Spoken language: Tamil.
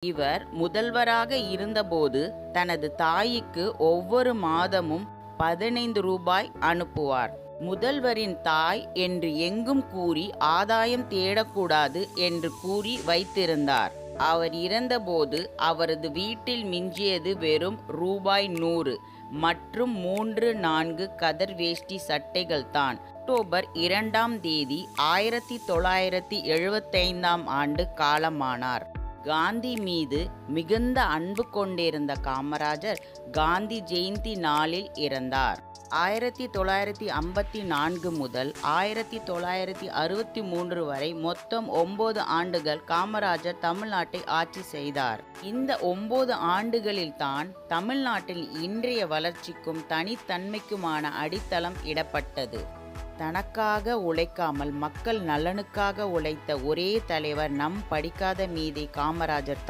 இவர் முதல்வராக இருந்தபோது தனது தாய்க்கு ஒவ்வொரு மாதமும் 15 ரூபாய் அனுப்புவார். முதல்வரின் தாய் என்று எங்கும் கூறி ஆதாயம் தேடக்கூடாது என்று கூறி வைத்திருந்தார். அவர் இறந்தபோது அவரது வீட்டில் மிஞ்சியது வெறும் ரூபாய் 100 மற்றும் 3-4 கதர் வேஷ்டி சட்டைகள்தான். அக்டோபர் 2ஆம் தேதி 1975ஆம் ஆண்டு காலமானார். காந்தி மீது மிகுந்த அன்பு கொண்டிருந்த காமராஜர் காந்தி ஜெயந்தி நாளில் இறந்தார். 1954 முதல் 1963 வரை மொத்தம் 9 ஆண்டுகள் காமராஜர் தமிழ்நாட்டை ஆட்சி செய்தார். இந்த 9 ஆண்டுகளில்தான் தமிழ்நாட்டில் இன்றைய வளர்ச்சிக்கும் தனித்தன்மைக்குமான அடித்தளம் இடப்பட்டது. தனக்காக உழைக்காமல் மக்கள் நலனுக்காக உழைத்த ஒரே தலைவர் நம் படிக்காத மீதி காமராஜர் தான்.